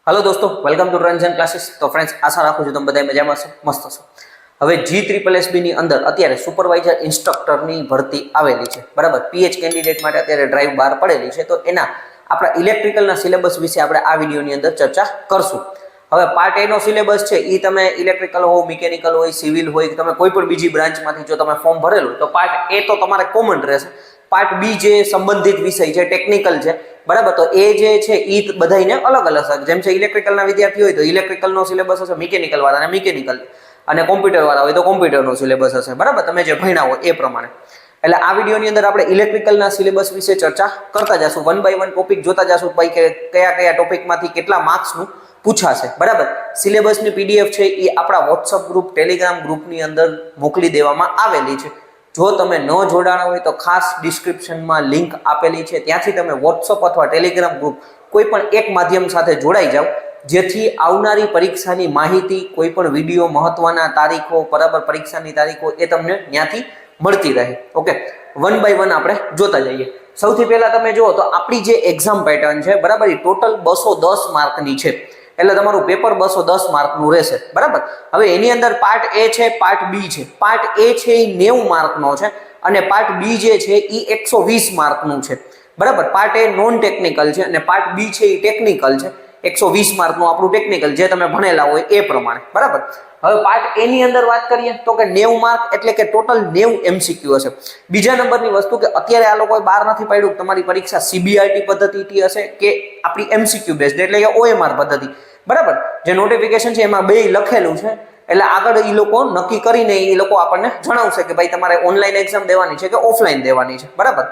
Hello दोस्तों, welcome to Ranjan classes. तो friends, आशा રાખું છું તમે બધા મજામાં છો, મસ્ત છો। હવે G3SB ની અંદર અત્યારે સુપરવાઇઝર ઇન્સ્ટ્રક્ટરની ભરતી આવેલી છે, બરાબર। પીએચ કેન્ડિડેટ માટે અત્યારે ડ્રાઈવ બહાર પડેલી છે, તો એના આપણા ઇલેક્ટ્રિકલના સિલેબસ વિશે આપણે આ વિડીયોની અંદર ચર્ચા કરશું। હવે પાર્ટ એ નો સિલેબસ છે એ તમે ઇલેક્ટ્રિકલ હોય, મિકેનિકલ હોય, સિવિલ હોય, તમે કોઈ પણ બીજી બ્રાન્ચમાંથી જો તમે ફોર્મ ભરેલું તો પાર્ટ એ તો તમારે કોમન રહેશે। પાર્ટ બી જે સંબંધિત વિષય છે, ટેકનિકલ છે, બરાબર, તો એ જે છે એ બધાને અલગ અલગ છે। જેમ છે ઇલેક્ટ્રિકલના વિદ્યાર્થી હોય તો ઇલેક્ટ્રિકલનો સિલેબસ હશે, મિકેનિકલ વાળાને મિકેનિકલ, અને કોમ્પ્યુટર વાળા હોય તો કોમ્પ્યુટરનો સિલેબસ હશે, બરાબર, તમે જે ભણ્યા હોય એ પ્રમાણે। એટલે આ વિડીયોની અંદર આપણે ઇલેક્ટ્રિકલના સિલેબસ વિશે ચર્ચા કરતા જશું, વન બાય વન ટોપિક જોતા જશું, ભાઈ કે કયા કયા ટોપિકમાંથી કેટલા માર્ક્સનું પૂછાશે, બરાબર। સિલેબસની પીડીએફ છે એ આપણા વોટ્સઅપ ગ્રુપ, ટેલિગ્રામ ગ્રુપની અંદર મોકલી દેવામાં આવેલી છે। જો તમે ન જોડાણા હોય તો ખાસ ડિસ્ક્રિપ્શનમાં લિંક આપેલી છે, ત્યાંથી તમે વોટ્સઅપ અથવા ટેલિગ્રામ ગ્રુપ કોઈ પણ એક માધ્યમ સાથે જોડાઈ જાઓ, જેથી આવનારી પરીક્ષાની માહિતી, કોઈ પણ વિડીયો, મહત્વના તારીખો, બરાબર, પરીક્ષાની તારીખો એ તમને ત્યાંથી મળતી રહે। ઓકે, વન બાય વન આપણે જોતા જઈએ। સૌથી પહેલા તમે જુઓ તો આપણી જે એક્ઝામ પેટર્ન છે, બરાબર, એ ટોટલ 210 માર્કની છે, એટલે તમારું પેપર 210 માર્કનું રહેશે, બરાબર। હવે એની અંદર પાર્ટ એ છે, પાર્ટ બી છે। પાર્ટ એ છે એ 90 માર્કનો છે અને પાર્ટ બી જે છે એ 120 માર્કનું છે, બરાબર। પાર્ટ એ નોન ટેકનિકલ છે અને પાર્ટ બી છે એ ટેકનિકલ છે, 120 માર્કનું આપણું ટેકનિકલ જે તમે ભણેલા હોય એ પ્રમાણે, બરાબર। હવે પાર્ટ એ ની અંદર વાત કરીએ તો કે 90 માર્ક એટલે કે ટોટલ 90 એમસીક્યુ હશે। બીજા નંબરની વસ્તુ કે અત્યારે આ લોકોએ બહાર નથી પાડ્યું તમારી પરીક્ષા સીબીઆરટી પદ્ધતિથી હશે કે આપણી એમસીક્યુ બેઝડ એટલે કે ઓએમઆર પદ્ધતિ, બરાબર। જે નોટિફિકેશન છે એમાં બે લખેલું છે, એટલે આગળ એ લોકો નક્કી કરીને એ લોકો આપણને જણાવશે કે ભાઈ તમારે ઓનલાઈન એક્ઝામ દેવાની છે કે ઓફલાઈન દેવાની છે, બરાબર।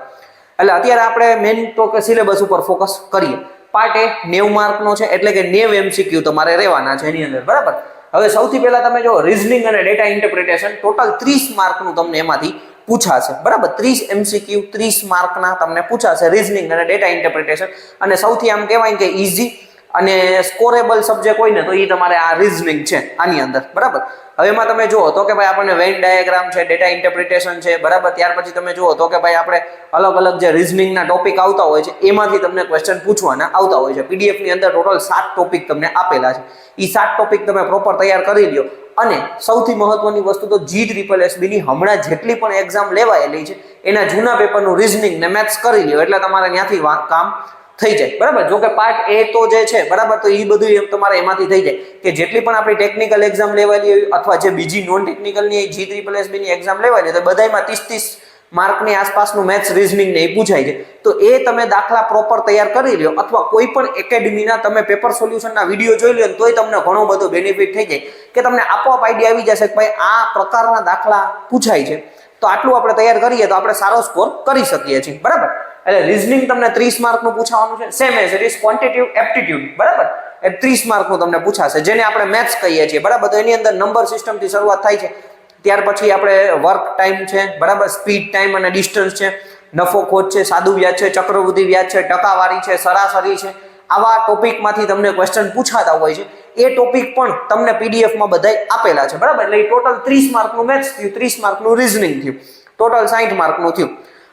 એટલે અત્યારે આપણે મેઇન તો કે સિલેબસ ઉપર ફોકસ કરીએ। પાર્ટ એ 90 માર્કનો છે એટલે કે 90 એમસીક્યુ તમારે રહેવાના છે એની અંદર, બરાબર। હવે સૌથી પહેલા તમે જો રીઝનિંગ અને ડેટા ઇન્ટરપ્રિટેશન ટોટલ 30 માર્કનું તમને એમાંથી પૂછાશે, બરાબર। 30 એમસીક્યુ 30 માર્કના તમને પૂછાશે રીઝનિંગ અને ડેટા ઇન્ટરપ્રિટેશન, અને સૌથી આમ કહેવાય કે ઈઝી અને સ્કોરેબલ સબ્જેક્ટ હોય ને તો એ તમારે આ રીઝનિંગ છે આની અંદર, બરાબર। હવે એમાં તમે જુઓ તો કે ભાઈ આપણને વેન ડાયાગ્રામ છે, ડેટા ઇન્ટરપ્રિટેશન છે, બરાબર। ત્યાર પછી તમે જુઓ તો કે ભાઈ આપણે અલગ અલગ જે રીઝનિંગના ટોપિક આવતા હોય છે એમાંથી તમને ક્વેશ્ચન પૂછવાના આવતા હોય છે। પીડીએફની અંદર ટોટલ 7 ટોપિક તમને આપેલા છે, એ 7 ટોપિક તમે પ્રોપર તૈયાર કરી લ્યો। અને સૌથી મહત્વની વસ્તુ તો G3SB ની હમણાં જેટલી પણ એક્ઝામ લેવાયેલી છે એના જૂના પેપરનું રીઝનિંગ ને મેથ્સ કરી લ્યો, એટલે તમારે ત્યાંથી કામ થઈ જાય, બરાબર। જો કે પાર્ટ એ તો જે છે, બરાબર, તો એ બધું તમારે એમાંથી થઈ જાય કે જેટલી પણ આપણી ટેકનિકલ એક્ઝામ લેવાયેલી હોય અથવા જે બીજી નોન ટેકનિકલની G3SB ની એક્ઝામ લેવાયેલી તો બધામાં 30 માર્કની આસપાસનું મેથ્સ રીઝનિંગ ને એ પૂછાય છે, તો એ તમે દાખલા પ્રોપર તૈયાર કરી લ્યો અથવા કોઈ પણ એકેડમીના તમે પેપર સોલ્યુશનના વિડીયો જોઈ લ્યો તોય તમને ઘણો બધો બેનિફિટ થઈ જાય કે તમને આપોઆપ આઈડિયા આવી જશે કે ભાઈ આ પ્રકારના દાખલા પૂછાય છે, તો આટલું આપણે તૈયાર કરીએ તો આપણે સારો સ્કોર કરી શકીએ છીએ, બરાબર। એટલે રીઝનિંગ તમને 30 માર્કનું પૂછવાનું છે, same as it is quantitative aptitude, બરાબર, એ 30 માર્કનું તમને પૂછાશે, જેને આપણે મેથ્સ કહીએ છીએ, બરાબર। તો એની અંદર નંબર સિસ્ટમથી શરૂઆત થાય છે, ત્યાર પછી આપણે વર્ક ટાઈમ છે, બરાબર, સ્પીડ ટાઈમ અને ડિસ્ટન્સ છે, નફો ખોટ છે, સાદું વ્યાજ છે, ચક્રવૃદ્ધિ વ્યાજ છે, ટકાવારી છે, સરાસરી છે, આવા ટોપિકમાંથી તમને ક્વેશ્ચન પૂછાતા હોય છે। એ ટોપિક પણ તમને પીડીએફમાં બધાય આપેલા છે, બરાબર। એટલે ટોટલ 30 માર્કનું મેથ્સ થયું, 30 માર્કનું રીઝનિંગ થયું, ટોટલ 60 માર્કનું થયું।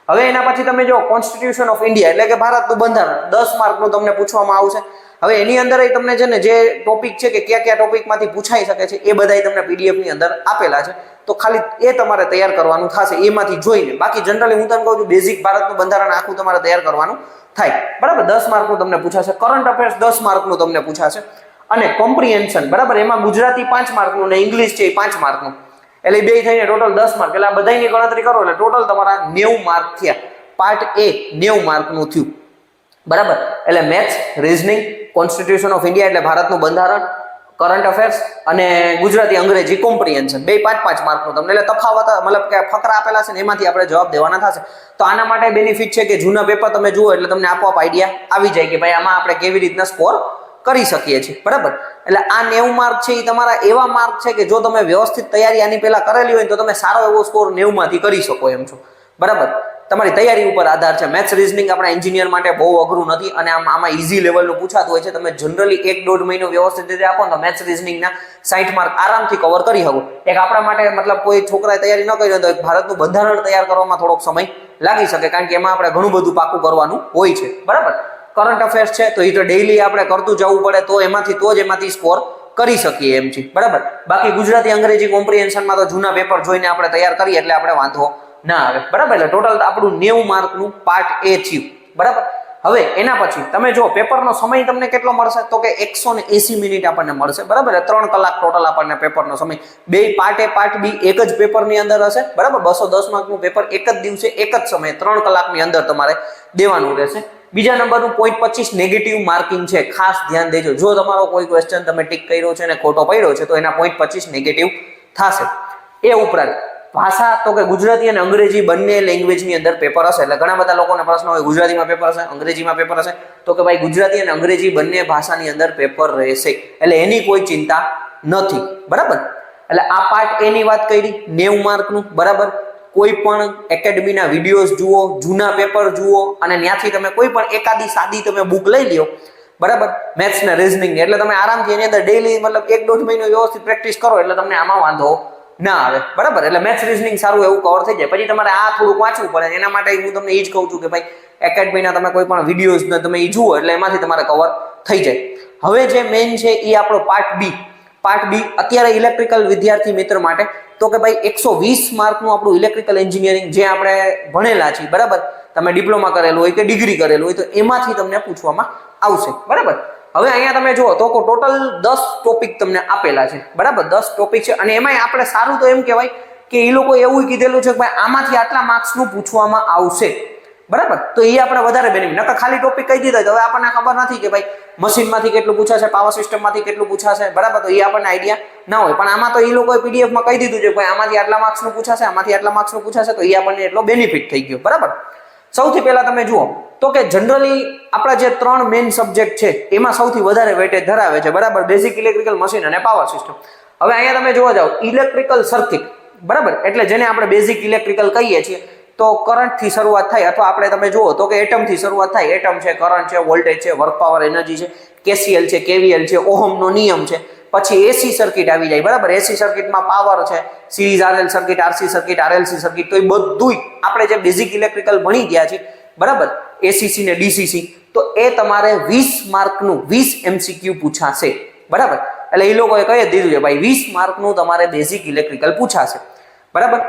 હવે એના પછી તમે જો કોન્સ્ટિટ્યુશન ઓફ ઇન્ડિયા એટલે કે ભારતનું બંધારણ 10 માર્કનું તમને પૂછવામાં આવશે। હવે એની અંદર તમને છે ને જે ટોપિક છે કે કયા કયા ટોપિકમાંથી પૂછાઈ શકે છે એ બધાય તમને પીડીએફની અંદર આપેલા છે, તો ખાલી એ તમારે તૈયાર કરવાનું થશે એમાંથી જોઈને। બાકી જનરલી હું તમને કહું છું બેઝિક ભારતનું બંધારણ આખું તમારે તૈયાર કરવાનું થાય, બરાબર। 10 માર્કનું તમને પૂછાશે, કરંટ અફેર્સ 10 માર્કનું તમને પૂછાશે, અને કોમ્પ્રિહેન્શન, બરાબર, એમાં ગુજરાતી 5 માર્કનું ને ઇંગ્લિશ છે એ 5 માર્કનું, એટલે બે થઈને ટોટલ 10 માર્ક, એટલે આ બધાની ગણતરી કરો એટલે ટોટલ તમારા 90 માર્ક થયા। પાર્ટ એ 90 માર્કનું થયું, બરાબર। એટલે maths, reasoning, constitution of India એટલે ભારતનું બંધારણ, કરંટ અફેર્સ અને ગુજરાતી અંગ્રેજી કોમ્પ્રિહેન્શન બે 5-5 માર્કનું તમને, એટલે તફાવત મતલબ કે ફકરા આપેલા છે ને એમાંથી આપણે જવાબ દેવાના થશે। તો આના માટે બેનિફિટ છે કે જૂના પેપર તમે જુઓ એટલે તમને આપોઆપ આઈડિયા આવી જાય કે ભાઈ આમાં આપણે કેવી રીતના સ્કોર કરી શકીએ છીએ, બરાબર। એટલે આ 90 માર્ક છે એ તમારા એવા માર્ક છે કે જો તમે વ્યવસ્થિત તૈયારી આની પહેલા કરેલી હોય તો તમે સારો એવો સ્કોર 90 માંથી કરી શકો એમ છો, બરાબર। તમારી તૈયારી ઉપર આધાર છે। મેથ્સ રીઝનિંગ આપણા એન્જિનિયર માટે બહુ અઘરું નથી અને આમાં ઈઝી લેવલનું પૂછાતું હોય છે। તમે જનરલી 1-1.5 મહિનો વ્યવસ્થિત રીતે આપો તો મેથ્સ રીઝનિંગના 60 માર્ક આરામથી કવર કરી શકો। એક આપણા માટે મતલબ કોઈ છોકરાએ તૈયારી ન કરી હોય તો ભારતનું બંધારણ તૈયાર કરવામાં થોડોક સમય લાગી શકે, કારણ કે એમાં આપણે ઘણું બધું પાકું કરવાનું હોય છે, બરાબર। કરંટ અફેર્સ છે તો એ તો ડેઈલી આપણે કરતું જવું પડે તો એમાંથી સ્કોર કરી શકીએ એમ છે, બરાબર. બાકી ગુજરાતી અંગ્રેજી કોમ્પ્રિહેન્શનમાં તો જૂના પેપર જોઈને આપણે તૈયાર કરીએ એટલે આપણે વાંધો ના આવે, બરાબર. એટલે ટોટલ આપણું 90 માર્કનું પાર્ટ એ થયું, બરાબર. હવે એના પછી તમે જો પેપરનો સમય તમને કેટલો મળશે તો કે 180 મિનિટ આપણને મળશે, બરાબર. 3 કલાક ટોટલ આપણને પેપરનો સમય, બે પાર્ટ એ પાર્ટ બી એક જ પેપરની અંદર હશે, બરાબર. 210 માર્કનું પેપર એક જ દિવસે એક જ સમયે 3 કલાકની અંદર તમારે દેવાનું રહેશે. બીજા નંબરનું 0.25 નેગેટિવ માર્કિંગ છે, ખાસ ધ્યાન દેજો. જો તમારો કોઈ ક્વેશ્ચન તમે ટીક કર્યો છે અને ખોટો પડ્યો છે તો એના 0.25 નેગેટિવ થશે. એ ઉપરાંત ભાષા તો કે ગુજરાતી અને અંગ્રેજી બંને લેંગ્વેજની અંદર પેપર હશે. એટલે ઘણા બધા લોકોને પ્રશ્ન હોય ગુજરાતીમાં પેપર હશે, અંગ્રેજીમાં પેપર હશે, તો કે ભાઈ ગુજરાતી અને અંગ્રેજી બંને ભાષાની અંદર પેપર રહેશે, એટલે એની કોઈ ચિંતા નથી, બરાબર. એટલે આ પાર્ટ એની વાત કરી 90 માર્કનું, બરાબર. કોઈ પણ એકેડમીના વિડીયોઝ જુઓ, જૂના પેપર જુઓ અને ત્યાંથી તમે કોઈ પણ એકાદી સાદી તમે બુક લઈ લ્યો, બરાબર, મેથ્સ ને રીઝનિંગ, એટલે તમે આરામથી એની અંદર ડેઈલી મતલબ 1-1.5 મહિનો વ્યવસ્થિત પ્રેક્ટિસ કરો એટલે તમને આમાં વાંધો ના આવે, બરાબર. એટલે મેથ્સ રીઝનિંગ સારું એવું કવર થઈ જાય. પછી તમારે આ થોડુંક વાંચવું પડે, એના માટે હું તમને એ જ કહું છું કે ભાઈ એકેડમીના તમે કોઈ પણ વિડીયોઝ ને તમે એ જુઓ એટલે એમાંથી તમારે કવર થઈ જાય. હવે જે મેઇન છે એ આપણો પાર્ટ બી. પાર્ટ બી અત્યારે ઇલેક્ટ્રિકલ વિદ્યાર્થી મિત્ર માટે તો કે ભાઈ 120 માર્કનું આપણું ઇલેક્ટ્રિકલ એન્જિનિયરિંગ જે આપણે ભણેલા છીએ, બરાબર. તમે ડિપ્લોમા કરેલું હોય કે ડિગ્રી કરેલું હોય તો એમાંથી તમને પૂછવામાં આવશે, બરાબર. હવે અહીંયા તમે જુઓ તો ટોટલ 10 ટોપિક તમને આપેલા છે, બરાબર. 10 ટોપિક છે અને એમાંય આપણે સારું તો એમ કહેવાય કે એ લોકો એવું કીધેલું છે કે ભાઈ આમાંથી આટલા માર્ક્સનું પૂછવામાં આવશે, બરાબર. તો એ આપણે વધારે બેનિફિટ, નકર ખાલી ટોપિક કહી દીધા તો હવે આપણને ખબર નથી કે ભાઈ મશીનમાંથી કેટલું પૂછાશે, પાવર સિસ્ટમમાંથી કેટલું પૂછાશે, બરાબર. તો એ આપણને આઈડિયા ના હોય. પણ આમાં તો એ લોકોએ પીડીએફમાં કહી દીધું છે ભાઈ આમાંથી આટલા માર્ક્સનું પૂછાશે, આમાંથી આટલા માર્ક્સનું પૂછાશે, તો એ આપણને એટલો બેનિફિટ થઈ ગયો, બરાબર. સૌથી પહેલા તમે જુઓ તો કે જનરલી આપણા જે 3 મેઇન સબ્જેક્ટ છે એમાં સૌથી વધારે વેટેજ ધરાવે છે, બરાબર. બેઝિક ઇલેક્ટ્રિકલ મશીન અને પાવર સિસ્ટમ. હવે અહીંયા તમે જોવા જાઓ ઇલેક્ટ્રિકલ સર્કિટ, બરાબર, એટલે જેને આપણે બેઝિક ઇલેક્ટ્રિકલ કહીએ છીએ, તો કરંટથી શરૂઆત થાય અથવા આપણે તમે જુઓ તો કે એટમથી શરૂઆત થાય. એટમ છે, કરંટ છે, વોલ્ટેજ છે, વર્ક પાવર એનર્જી છે, કેસીએલ છે, કેવીએલ છે, ઓહમનો નિયમ છે. પછી એસી સર્કિટ આવી જાય, બરાબર. એસી સર્કિટમાં પાવર છે, series RL circuit, RC circuit, RLC circuit, તો એ બધુંય આપણે જે બેઝિક ઇલેક્ટ્રિકલ ભણી ગયા છે, બરાબર, એસીસી ને ડીસીસી, તો એ તમારે 20 માર્કનું 20 MCQ પૂછાશે, બરાબર. એટલે એ લોકોએ કહી દીધું છે ભાઈ 20 માર્કનું તમારે બેઝિક ઇલેક્ટ્રિકલ પૂછાશે, બરાબર.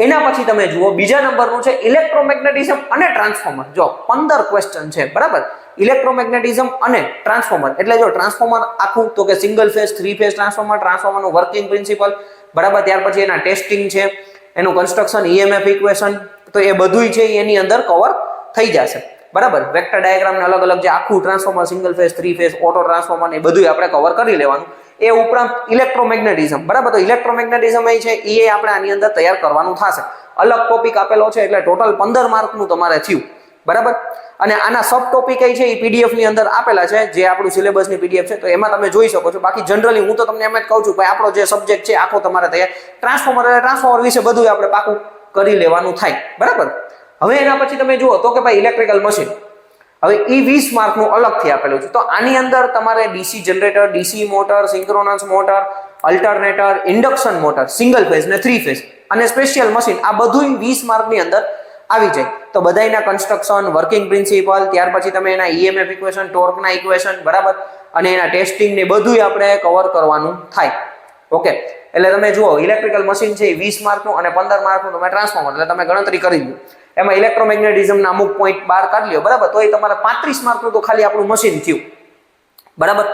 એના પછી તમે જુઓ બીજા નંબરનું છે ઇલેક્ટ્રોમેગ્નેટિઝમ અને ટ્રાન્સફોર્મર. જો 15 ક્વેશ્ચન છે, બરાબર. ઇલેક્ટ્રોમેગ્નેટિઝમ અને ટ્રાન્સફોર્મર એટલે જો ટ્રાન્સફોર્મર આખું તો કે સિંગલ ફેઝ, 3 ફેઝ ટ્રાન્સફોર્મર, ટ્રાન્સફોર્મરનું વર્કિંગ પ્રિન્સિપલ, બરાબર. ત્યાર પછી એના ટેસ્ટિંગ છે, એનું કન્સ્ટ્રક્શન, EMF ઇક્વેશન, તો એ બધુંય છે એની અંદર કવર થઈ જશે, બરાબર. વેક્ટર ડાયાગ્રામ ને અલગ અલગ જે આખું transformer, single phase, 3 phase, auto transformer એ બધુંય આપણે કવર કરી લેવાનું. એ ઉપરાંત ઇલેક્ટ્રોમેગ્નેટિઝમ, બરાબર. તો ઇલેક્ટ્રોમેગ્નેટિઝમ એ છે એ આપણે આની અંદર તૈયાર કરવાનું થશે. અલગ ટોપિક આપેલો છે એટલે ટોટલ 15 માર્કનું તમારે થયું, બરાબર. અને આના સબ ટોપિક એ છે એ પીડીએફ ની અંદર આપેલા છે, જે આપણું સિલેબસની પીડીએફ છે, તો એમાં તમે જોઈ શકો છો. બાકી જનરલી હું તો તમને એમ જ કહું છું ભાઈ આપણો જે સબ્જેક્ટ છે આખો તમારે તૈયાર, ટ્રાન્સફોર્મર વિશે બધું આપણે પાકું કરી લેવાનું થાય, બરાબર. હવે એના પછી તમે જુઓ તો કે ભાઈ ઇલેક્ટ્રિકલ મશીન, હવે એ 20 માર્કનું અલગથી આપેલું છે. તો આની અંદર તમારે DC generator, DC motor, synchronous motor, alternator, induction motor, single phase ને 3 ફેઝ અને સ્પેશિયલ મશીન, આ બધું 20 માર્કની અંદર આવી જાય. તો બધાયના કન્સ્ટ્રક્શન, વર્કિંગ પ્રિન્સિપલ, ત્યાર પછી તમે એના EMF ઇક્વેશન, ટોર્કના ઇક્વેશન, બરાબર, અને એના ટેસ્ટિંગ ને બધુંય આપણે કવર કરવાનું થાય, ઓકે. એટલે તમે જુઓ ઇલેક્ટ્રિકલ મશીન છે 20 માર્કનું અને 15 માર્કનું તમે ટ્રાન્સફોર્મર, એટલે તમે ગણતરી કરી લો. એમાં ઇલેક્ટ્રોમેગ્નેટિઝમના અમુક પોઈન્ટ બહાર કાઢી લ્યો, બરાબર. તો એ તમારે 35 માર્કનું તો ખાલી આપણું મશીન થયું, બરાબર.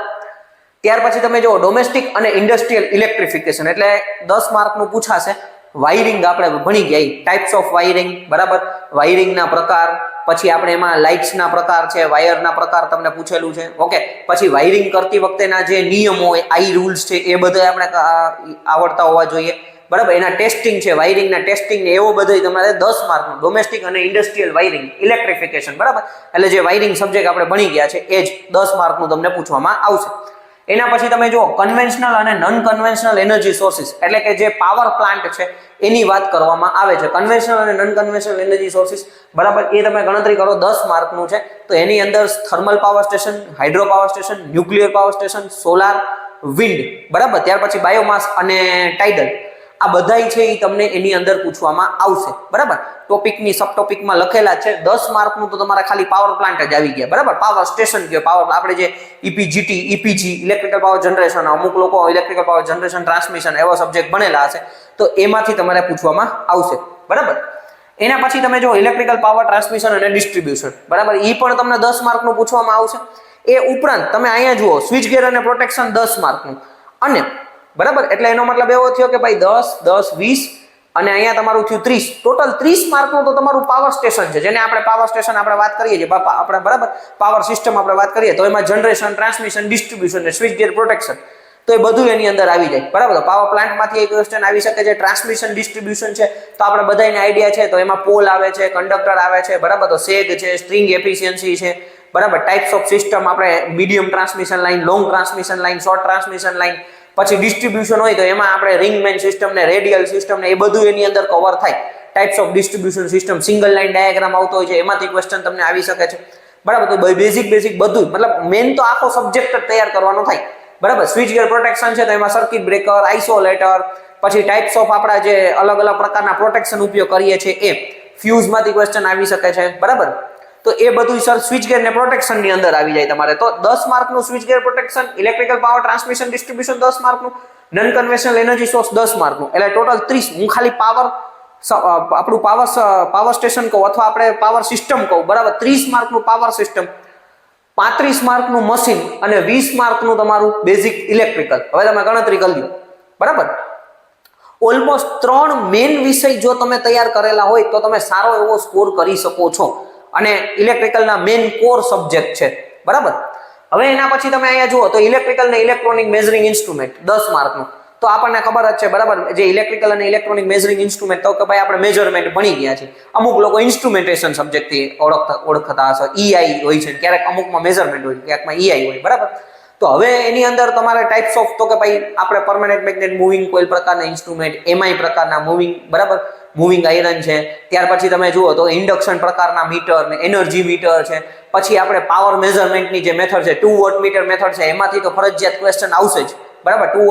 ત્યાર પછી તમે જુઓ ડોમેસ્ટિક અને ઇન્ડસ્ટ્રીયલ ઇલેક્ટ્રિફિકેશન, એટલે 10 માર્કનું પૂછાશે. વાયરિંગ આપણે ભણી ગયા, ટાઈપ્સ ઓફ વાયરિંગ, બરાબર, વાયરિંગના પ્રકાર, પછી આપણે એમાં લાઇટ્સના પ્રકાર છે, વાયરના પ્રકાર તમને પૂછેલું છે, ઓકે. પછી વાયરિંગ કરતી વખતેના જે નિયમો હોય, આઈ રૂલ્સ છે, એ બધા આપણે આવડતા હોવા જોઈએ, બરાબર. એના ટેસ્ટિંગ છે, વાયરિંગના ટેસ્ટિંગ ને એવો બધો તમારે 10 માર્કનું ડોમેસ્ટિક અને ઇન્ડસ્ટ્રીયલ વાયરિંગ ઇલેક્ટ્રિફિકેશન, બરાબર. એટલે જે વાયરિંગ સબ્જેક્ટ આપણે ભણી ગયા છે એ જ 10 માર્કનું તમને પૂછવામાં આવશે. એના પછી તમે જુઓ કન્વેન્શનલ અને નોન કન્વેન્શનલ એનર્જી સોર્સિસ, એટલે કે જે પાવર પ્લાન્ટ છે એની વાત કરવામાં આવે છે. કન્વેન્શનલ અને નોન કન્વેન્શનલ એનર્જી સોર્સિસ, બરાબર, એ તમે ગણતરી કરો 10 માર્કનું છે. તો એની અંદર thermal power station, hydro power station, nuclear power station, solar, wind, બરાબર. ત્યાર પછી બાયોમાસ અને ટાઇડલ, આ બધાય છે એ તમને એની અંદર પૂછવામાં આવશે, બરાબર. ટોપિકની સબ ટોપિકમાં લખેલા છે. 10 માર્કનું તો તમારા ખાલી પાવર પ્લાન્ટ જ આવી ગયા, બરાબર. પાવર સ્ટેશન કે પાવર આપણે જે ઈપીજીટી, ઈપીજી ઇલેક્ટ્રિકલ પાવર જનરેશન, અમુક લોકો ઇલેક્ટ્રિકલ પાવર જનરેશન ટ્રાન્સમિશન એવો સબ્જેક્ટ ભણેલા હશે તો એમાંથી તમારે પૂછવામાં આવશે, બરાબર. એના પછી તમે જો ઇલેક્ટ્રિકલ પાવર ટ્રાન્સમિશન અને ડિસ્ટ્રીબ્યુશન, બરાબર, એ પણ તમને 10 માર્કનું પૂછવામાં આવશે. એ ઉપરાંત તમે અહીંયા જુઓ સ્વિચ ગેર અને પ્રોટેક્શન 10 માર્કનું, અને બરાબર, એટલે એનો મતલબ એવો થયો કે ભાઈ 10, 10, 20 અને અહીંયા તમારું થયું 30, ટોટલ 30 માર્કનું તો તમારું પાવર સ્ટેશન છે, જેને આપણે પાવર સ્ટેશન આપણે વાત કરીએ છીએ, આપણે બરાબર પાવર સિસ્ટમ આપણે વાત કરીએ તો એમાં જનરેશન, ટ્રાન્સમિશન, ડિસ્ટ્રીબ્યુશન ને સ્વિચ ગેર, પ્રોટેક્શન, તો એ બધું એની અંદર આવી જાય, બરાબર. પાવર પ્લાન્ટમાંથી એક ક્વેશ્ચન આવી શકે છે. ટ્રાન્સમિશન, ડિસ્ટ્રીબ્યુશન છે તો આપણે બધાને આઈડિયા છે, તો એમાં પોલ આવે છે, કંડક્ટર આવે છે, બરાબર, તો સેગ છે, સ્ટ્રિંગ એફિશિયન્સી છે, બરાબર. ટાઈપ્સ ઓફ સિસ્ટમ આપણે medium transmission line, long transmission line, short transmission line, પછી ડિસ્ટ્રીબ્યુશન હોય તો એમાં આપણે રિંગ મેન સિસ્ટમ ને રેડિયલ સિસ્ટમ ને એ બધું એની અંદર કવર થાય. Types of distribution system, single line diagram આવતો હોય છે, એમાંથી ક્વેશ્ચન તમને આવી શકે છે, બરાબર. તો બેઝિક બધું, મતલબ મેન તો આખો સબ્જેક્ટ જ તૈયાર કરવાનો થાય, બરાબર. સ્વિચ ગેર પ્રોટેક્શન છે તો એમાં સર્કિટ બ્રેકર, આઇસોલેટર, પછી ટાઈપ્સ ઓફ આપણા જે અલગ અલગ પ્રકારના પ્રોટેક્શન ઉપયોગ કરીએ છીએ એ ફ્યુઝમાંથી ક્વેશ્ચન આવી શકે છે, બરાબર. તો એ બધું સર સ્વિચ ગેર ને પ્રોટેક્શન ની અંદર આવી જાય તમારે. તો 10 માર્કનું switch gear protection, electrical power transmission distribution 10 માર્કનું, નોન કન્વેન્શનલ એનર્જી સોર્સ 10 માર્કનું, એટલે ટોટલ 30. હું ખાલી આપણું પાવર સ્ટેશન કહું અથવા આપણે પાવર સિસ્ટમ કહું, બરાબર, 30 માર્કનું પાવર સિસ્ટમ, 35 માર્કનું મશીન અને 20 માર્કનું તમારું બેઝિક ઇલેક્ટ્રિકલ. હવે તમે ગણતરી કરી લો, બરાબર. ઓલમોસ્ટ 3 મેઇન વિષય જો તમે તૈયાર કરેલા હોય તો તમે સારો એવો સ્કોર કરી શકો છો, અને ઇલેક્ટ્રિકલના મેઇન કોર સબ્જેક્ટ છે, બરાબર. હવે એના પછી તમે અહીંયા જુઓ તો ઇલેક્ટ્રિકલ ને ઇલેક્ટ્રોનિક મેઝરિંગ ઇન્સ્ટ્રુમેન્ટ 10 માર્કનું, તો આપણને ખબર જ છે, બરાબર, જે ઇલેક્ટ્રિકલ અને ઇલેક્ટ્રોનિક મેઝરિંગ ઇન્સ્ટ્રુમેન્ટ તો કે ભાઈ આપણે મેજરમેન્ટ ભણી ગયા છે. અમુક લોકો ઇન્સ્ટ્રુમેન્ટેશન સબ્જેક્ટથી ઓળખતા હશે, ઈઆઈ હોય છે, ક્યારેક અમુકમાં મેઝરમેન્ટ હોય, ક્યાંકમાં ઈઆઈ હોય, બરાબર. તો હવે એની અંદર તમારે ટાઈપ્સ ઓફ તો કે ભાઈ આપણે પરમેનન્ટ મેગ્નેટ, મૂવિંગ કોઇલ પ્રકારના ઇન્સ્ટ્રુમેન્ટ, એમઆઈ પ્રકારના મૂવિંગ, બરાબર, મૂવિંગ આયરન છે. ત્યાર પછી તમે જુઓ તો ઇન્ડક્શન પ્રકારના મીટર ને એનર્જી મીટર છે. પછી આપણે પાવર મેઝરમેન્ટની જે મેથડ છે 2 વોટ મીટર મેથડ છે, એમાંથી તો ફરજિયાત ક્વેશ્ચન આવશે જ, બરાબર. 2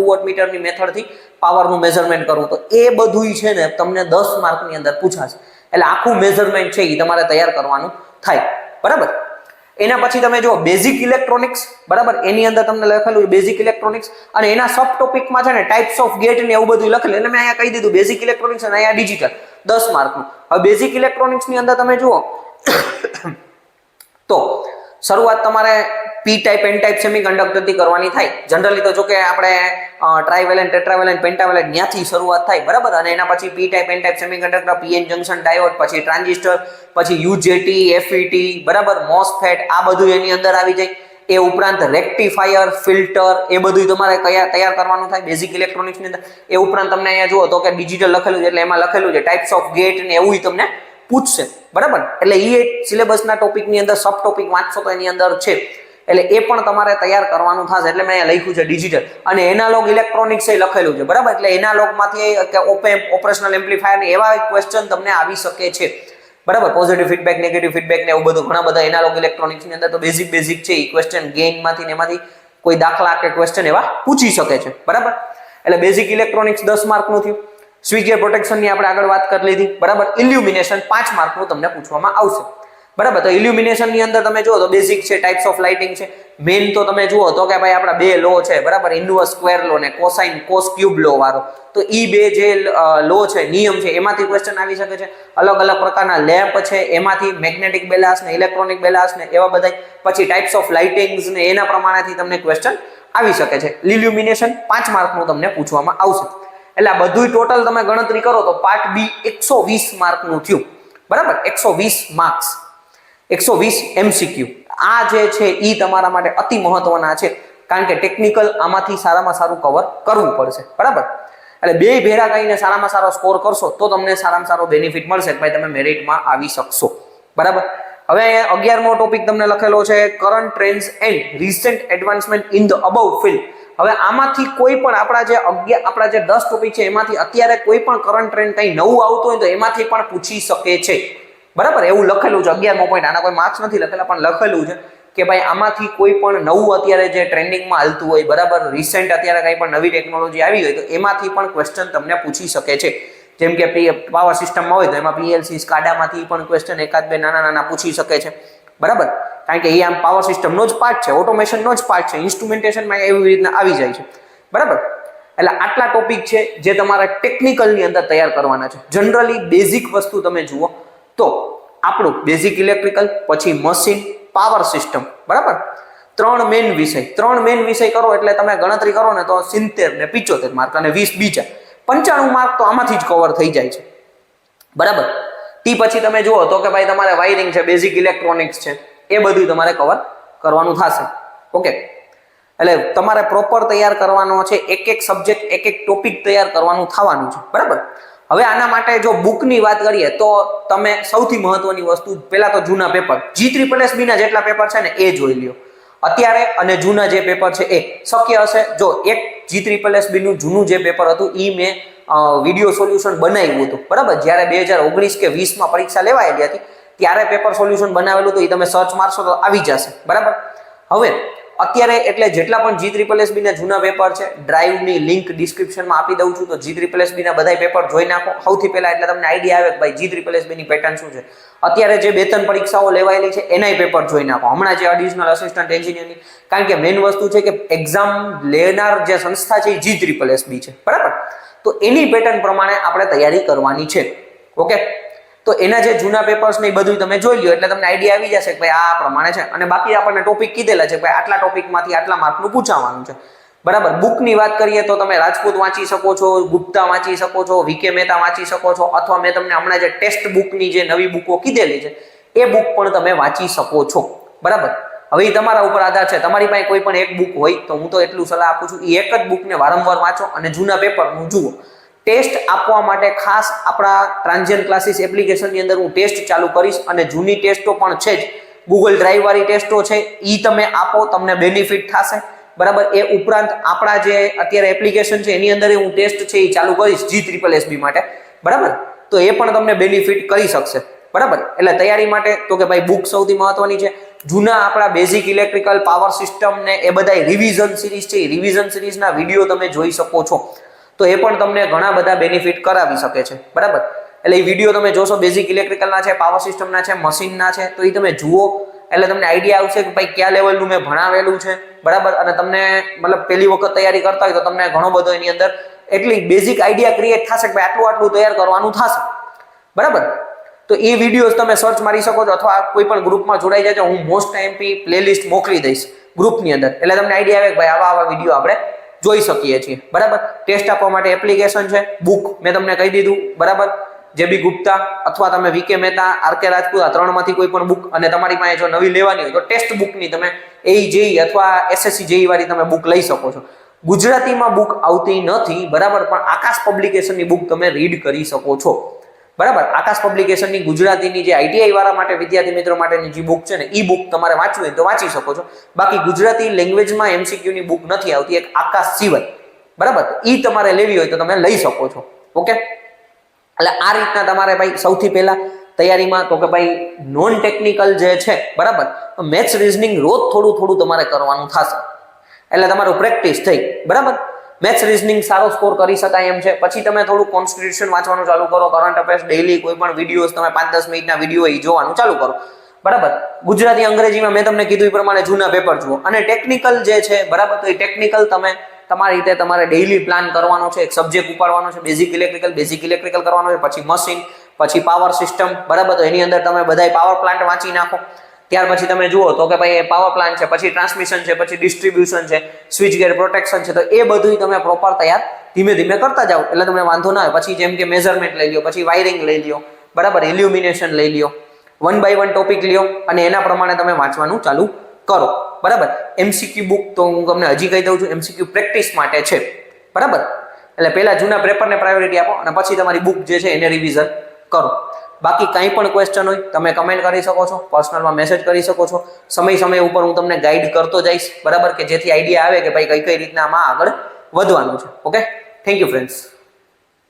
વોટ મીટરની મેથડથી પાવરનું મેઝરમેન્ટ કરવું, તો એ બધું છે ને તમને 10 માર્કની અંદર પૂછાશે. એટલે આખું મેઝરમેન્ટ છે એ તમારે તૈયાર કરવાનું થાય, બરાબર. એના પછી તમે જો બેઝિક ઇલેક્ટ્રોનિક્સ, બરાબર, એની અંદર તમને લખેલું બેઝિક ઇલેક્ટ્રોનિક્સ, અને એના સબ ટોપિકમાં છે ને ટાઈપ્સ ઓફ ગેટ ને એવું બધું લખેલું. એટલે મેં અહીંયા કહી દીધું બેઝિક ઇલેક્ટ્રોનિક્સ અને અહીંયા ડિજિટલ 10 માર્કનું. હવે બેઝિક ઇલેક્ટ્રોનિક્સની અંદર તમે જુઓ તો શરૂઆત તમારે પી ટાઈપ, એન ટાઈપ સેમિકન્ડક્ટરથી કરવાની થાય. જનરલી તો જો કે આપણે ટ્રાઇવેલેન્ટ, ટેટ્રાવેલેન્ટ, પેન્ટાવેલેન્ટ ત્યાંથી શરૂઆત થાય, બરાબર. અને એના પછી P type, N type semiconductor, PN junction diode, પછી ટ્રાન્ઝિસ્ટર, પછી યુજેટી, એફઈટી, બરાબર, મોસફેટ, આ બધું એની અંદર આવી જાય. એ ઉપરાંત રેક્ટિફાયર, ફિલ્ટર, એ બધું તમારે તૈયાર કરવાનું થાય બેઝિક ઇલેક્ટ્રોનિક્સની અંદર. એ ઉપરાંત તમને અહીંયા જુઓ તો કે ડિજિટલ લખેલું છે, એટલે એમાં લખેલું છે ટાઈપ્સ ઓફ ગેટ ને એવું તમને પૂછશે, બરાબર. એટલે એ સિલેબસના ટોપિકની અંદર સબ ટોપિક વાંચશો તો એની અંદર છે, એટલે એ પણ તમારે તૈયાર કરવાનું થશે. એટલે મેં અહીંયા લખ્યું છે ડિજિટલ, અને એનાલોગ ઇલેક્ટ્રોનિક્સ એ લખેલું છે, બરાબર. એટલે એનાલોગમાંથી ઓપેમ્પ, ઓપરેશનલ એમ્પ્લીફાયર ને એવા ક્વેશ્ચન તમને આવી શકે છે, બરાબર. પોઝિટિવ ફીડબેક, નેગેટિવ ફીડબેક ને એવું બધું ઘણા બધા એનાલોગ ઇલેક્ટ્રોનિક્સની અંદર તો બેઝિક છે એ ક્વેશ્ચન ગેઇનમાંથી ને એમાંથી કોઈ દાખલા કે ક્વેશ્ચન એવા પૂછી શકે છે, બરાબર. એટલે બેઝિક ઇલેક્ટ્રોનિક્સ 10 માર્કનું થયું. સ્વિચ ગેર પ્રોટેક્શનની આપણે આગળ વાત કરી લીધી, બરાબર. ઇલ્યુમિનેશન 5 માર્કનું તમને પૂછવામાં આવશે, બરાબર. તો ઇલ્યુમિનેશનની અંદર તમે જુઓ તો બેઝિક છે, ટાઈપ્સ ઓફ લાઇટિંગ છે. મેઇન તો તમે જુઓ તો કે ભાઈ આપણા 2 લો છે, બરાબર, ઇન્વર્સ સ્ક્વેર લો ને કોસાઇન કોસ ક્યુબ લો વાળો. તો ઈ 2 જે લો છે, નિયમ છે, એમાંથી ક્વેશ્ચન આવી શકે છે. અલગ અલગ પ્રકારના લેમ્પ છે, એમાંથી મેગ્નેટિક બેલાન્સ ને ઇલેક્ટ્રોનિક બેલાન્સ ને એવા બધા. પછી ટાઈપ્સ ઓફ લાઇટિંગ્સ ને એના પ્રમાણેથી તમને ક્વેશ્ચન આવી શકે છે. ઇલ્યુમિનેશન 5 માર્કનું તમને પૂછવામાં આવશે. એટલે આ બધું ટોટલ તમે ગણતરી કરો તો પાર્ટ બી 120 માર્કનું થયું, બરાબર. 120 માર્ક્સ, 120 MCQ. આ જે છે એ તમારા માટે અતિ મહત્વના છે, કારણ કે ટેકનિકલ આમાંથી સારામાં સારું કવર કરવું પડશે, બરાબર. એટલે બે ભેરા કરીને સારામાં સારો સ્કોર કરશો તો તમને સારામાં સારો બેનિફિટ મળશે, ભાઈ તમે મેરિટમાં આવી શકશો, બરાબર. હવે 11મો ટોપિક તમને લખેલો છે current trends and recent advancement in the above field. હવે આમાંથી કોઈ પણ આપણા જે 10 ટોપિક છે એમાંથી અત્યારે કોઈ પણ કરંટ ટ્રેન્ડ કંઈ નવું આવતું હોય તો એમાંથી પણ પૂછી શકે છે, બરાબર. એવું લખેલું છે 11મો પોઈન્ટ. આના કોઈ માર્ક્સ નથી લખેલા પણ લખેલું છે કે ભાઈ આમાંથી કોઈ પણ નવું અત્યારે જે ટ્રેન્ડિંગમાં હાલતું હોય, બરાબર, રિસેન્ટ અત્યારે કંઈ પણ નવી ટેકનોલોજી આવી હોય તો એમાંથી પણ ક્વેશ્ચન તમને પૂછી શકે છે. જેમ કે પાવર સિસ્ટમમાં હોય તો એમાં પીએલસી સ્કાડામાંથી પણ ક્વેશ્ચન એકાદ બે નાના નાના પૂછી શકે છે, બરાબર, કારણ કે એ આમ પાવર સિસ્ટમનો જ પાર્ટ છે, ઓટોમેશનનો જ પાર્ટ છે, ઇન્સ્ટ્રુમેન્ટેશનમાં એવી રીતના આવી જાય છે, બરાબર. એટલે આટલા ટોપિક છે જે તમારે ટેકનિકલની અંદર તૈયાર કરવાના છે. જનરલી બેઝિક વસ્તુ તમે જુઓ તો આપણું બેઝિક ઇલેક્ટ્રિકલ, પછી મશીન, પાવર સિસ્ટમ, બરાબર, ત્રણ મેઇન વિષય કરો એટલે તમે ગણતરી કરો ને તો 70 ને 75 માર્ક અને 20 બીજા 95 માર્ક તો આમાંથી જ કવર થઈ જાય છે, બરાબર. તે પછી તમે જુઓ તો કે ભાઈ તમારે વાયરિંગ છે, બેઝિક ઇલેક્ટ્રોનિક્સ છે, એ બધું તમારે કવર કરવાનું થશે. ઓકે, એટલે તમારે પ્રોપર તૈયાર કરવાનો છે, એક એક સબ્જેક્ટ એક એક ટોપિક તૈયાર કરવાનું થવાનું છે, બરાબર. હવે આના માટે જો બુકની વાત કરીએ તો તમે સૌથી મહત્વની વસ્તુ પહેલા તો જૂના પેપર G3SB ના જેટલા પેપર છે ને એ જોઈ લ્યો અત્યારે, અને જૂના જે પેપર છે એ શક્ય હશે જો એક G3SB નું જૂનું જે પેપર હતું એ મેં વિડીયો સોલ્યુશન બનાવ્યું હતું, બરાબર. જ્યારે 2019 કે 20 માં પરીક્ષા લેવાયેલી હતી ત્યારે પેપર સોલ્યુશન બનાવેલું હતું, એ તમે સર્ચ મારશો તો આવી જશે, બરાબર. હવે અત્યારે એટલે જેટલા પણ G3SB ના જૂના પેપર છે, ડ્રાઈવની લિંક ડિસ્ક્રિપ્શનમાં આપી દઉં છું, તો G3SB ના બધા પેપર જોઈ નાખો સૌથી પહેલા, એટલે તમને આઈડિયા આવે કે ભાઈ G3SB ની પેટર્ન શું છે. અત્યારે જે 2-3 પરીક્ષાઓ લેવાયેલી છે એનાય પેપર જોઈ નાખો, હમણાં જે એડિશનલ અસિસ્ટન્ટ એન્જિનિયરની, કારણ કે મેઇન વસ્તુ છે કે એક્ઝામ લેનાર જે સંસ્થા છે એ G3SB છે, બરાબર. તો એની પેટર્ન પ્રમાણે આપણે તૈયારી કરવાની છે. ઓકે, તો એના જે જૂના પેપર્સ ને એ બધું તમે જોઈ લો એટલે તમને આઈડિયા આવી જશે કે ભાઈ આ પ્રમાણે છે. અને બાકી આપણને ટોપિક કીધેલા છે કે ભાઈ આટલા ટોપિકમાંથી આટલા માર્કનું પૂછાવાનું છે, બરાબર. બુકની વાત કરીએ તો તમે રાજપૂત વાંચી શકો છો, ગુપ્તા વાંચી શકો છો, વીકે મહેતા વાંચી શકો છો, અથવા મેં તમને હમણાં જે ટેક્સ્ટ બુકની જે નવી બુકો કીધેલી છે એ બુક પણ તમે વાંચી શકો છો, બરાબર. હવે એ તમારા ઉપર આધાર છે, તમારી પાસે કોઈ પણ એક બુક હોય તો હું તો એટલું સલાહ આપું છું એ એક જ બુકને વારંવાર વાંચો અને જૂના પેપરનું જુઓ. ટેસ્ટ આપવા માટે ખાસ આપણા ટ્રાન્ઝિયન્ટ ક્લાસીસ એપ્લિકેશનની અંદર હું ટેસ્ટ ચાલુ કરીશ, અને જૂની ટેસ્ટો પણ છે જ, ગૂગલ ડ્રાઈવ વાળી ટેસ્ટો છે એ તમે આપો, તમને બેનિફિટ થશે, બરાબર. એ ઉપરાંત આપણા જે અત્યારે એપ્લિકેશન છે એની અંદર હું ટેસ્ટ છે એ ચાલુ કરીશ G3SB માટે, બરાબર. તો એ પણ તમને બેનિફિટ કરી શકશે, બરાબર. એટલે તૈયારી માટે તો કે ભાઈ બુક સૌથી મહત્વની છે. જૂના આપણા બેઝિક ઇલેક્ટ્રિકલ, પાવર સિસ્ટમ ને એ બધા રિવિઝન સિરીઝ છે, રિવિઝન સિરીઝના વિડીયો તમે જોઈ શકો છો, તો એ પણ તમને ઘણા બધા બેનિફિટ કરાવી શકે છે, બરાબર. એટલે એ વિડીયો તમે જોશો, બેઝિક ઇલેક્ટ્રિકલના છે, પાવર સિસ્ટમના છે, મશીનના છે, તો એ તમે જુઓ એટલે તમને આઈડિયા આવશે કે ભાઈ કયા લેવલનું મેં ભણાવેલું છે, બરાબર. અને તમને મતલબ પહેલી વખત તૈયારી કરતા હોય તો તમને ઘણો બધો એની અંદર એટલી બેઝિક આઈડિયા ક્રિએટ થશે કે ભાઈ આટલું તૈયાર કરવાનું થશે, બરાબર. તો એ વિડીયોઝ તમે સર્ચ મારી શકો છો, અથવા કોઈ પણ ગ્રુપમાં જોડાઈ જાય, હું મોસ્ટ એમપી પ્લેલિસ્ટ મોકલી દઈશ ગ્રુપની અંદર, એટલે તમને આઈડિયા આવે કે ભાઈ આવા વિડીયો આપણે જોઈ શકીએ છીએ, બરાબર. ટેસ્ટ આપવા માટે એપ્લિકેશન છે, બુક મેં તમને કહી દીધું, બરાબર. જેબી ગુપ્તા અથવા તમે વીકે મહેતા, આરકે રાજપૂત, આ ત્રણમાંથી કોઈ પણ બુક, અને તમારી પાસે જો નવી લેવાની હોય તો ટેક્સ્ટ બુકની તમે AE અથવા SSC JEE વાળી તમે બુક લઈ શકો છો. ગુજરાતીમાં બુક આવતી નથી, બરાબર, પણ આકાશ પબ્લિકેશનની બુક તમે રીડ કરી શકો છો, બરાબર. આકાશ પબ્લિકેશનની ગુજરાતીની જે ITI વાળા માટે વિદ્યાર્થી મિત્રો માટેની જે બુક છે ને એ બુક તમારે વાંચવી હોય તો વાંચી શકો છો. બાકી ગુજરાતી લેંગ્વેજમાં MCQ ની બુક નથી આવતી એક આકાશ સિવાય, બરાબર. એ તમારે લેવી હોય તો તમે લઈ શકો છો. ઓકે, એટલે આ રીતના તમારે ભાઈ સૌથી પહેલા તૈયારીમાં તો કે ભાઈ નોન ટેકનિકલ જે છે, બરાબર, મેથ્સ રીઝનિંગ રોજ થોડું થોડું તમારે કરવાનું થશે, એટલે તમારું પ્રેક્ટિસ થઈ, બરાબર. મેથ્સ રીઝનિંગ સારો સ્કોર કરી શકાય એમ છે. પછી તમે થોડું કોન્સ્ટિટ્યુશન વાંચવાનું ચાલુ કરો, કરંટ અફેર્સ ડેઈલી કોઈ પણ વિડીયોઝ તમે 5-10 મિનિટના વિડીયો એ જોવાનું ચાલુ કરો, બરાબર. ગુજરાતી અંગ્રેજીમાં મેં તમને કીધું એ પ્રમાણે જૂના પેપર જુઓ, અને ટેકનિકલ જે છે, બરાબર, તો એ ટેકનિકલ તમે તમારી રીતે તમારે ડેઈલી પ્લાન કરવાનો છે, એક સબ્જેક્ટ ઉપાડવાનો છે, બેઝિક ઇલેક્ટ્રિકલ કરવાનો છે, પછી મશીન, પછી પાવર સિસ્ટમ, બરાબર. તો એની અંદર તમે બધાય પાવર પ્લાન્ટ વાંચી નાખો. ત્યાર પછી તમે જુઓ તો કે ભાઈ પાવર પ્લાન્ટ છે, પછી ટ્રાન્સમિશન છે, પછી ડિસ્ટ્રીબ્યુશન છે, સ્વિચ ગેર પ્રોટેક્શન છે, તો એ બધું તમે પ્રોપર તૈયાર ધીમે ધીમે કરતા જાઓ એટલે તમને વાંધો ના આવે. પછી જેમ કે મેઝરમેન્ટ લઈ લ્યો, પછી વાયરિંગ લઈ લ્યો, બરાબર, ઇલ્યુમિનેશન લઈ લ્યો, 1 by 1 ટોપિક લ્યો અને એના પ્રમાણે તમે વાંચવાનું ચાલુ કરો, બરાબર. MCQ બુક તો હું તમને હજી કહી દઉં છું, MCQ પ્રેક્ટિસ માટે છે, બરાબર. એટલે પહેલા જૂના પેપરને પ્રાયોરિટી આપો અને પછી તમારી બુક જે છે એને રિવિઝન કરો. બાકી કંઈ પણ ક્વેશ્ચન હોય તમે કમેન્ટ કરી શકો છો, પર્સનલમાં મેસેજ કરી શકો છો. સમય ઉપર હું તમને ગાઈડ કરતો જઈશ, બરાબર, કે જેથી આઈડિયા આવે કે ભાઈ કઈ રીતના આમાં આગળ વધવાનું છે. Okay, thank you friends.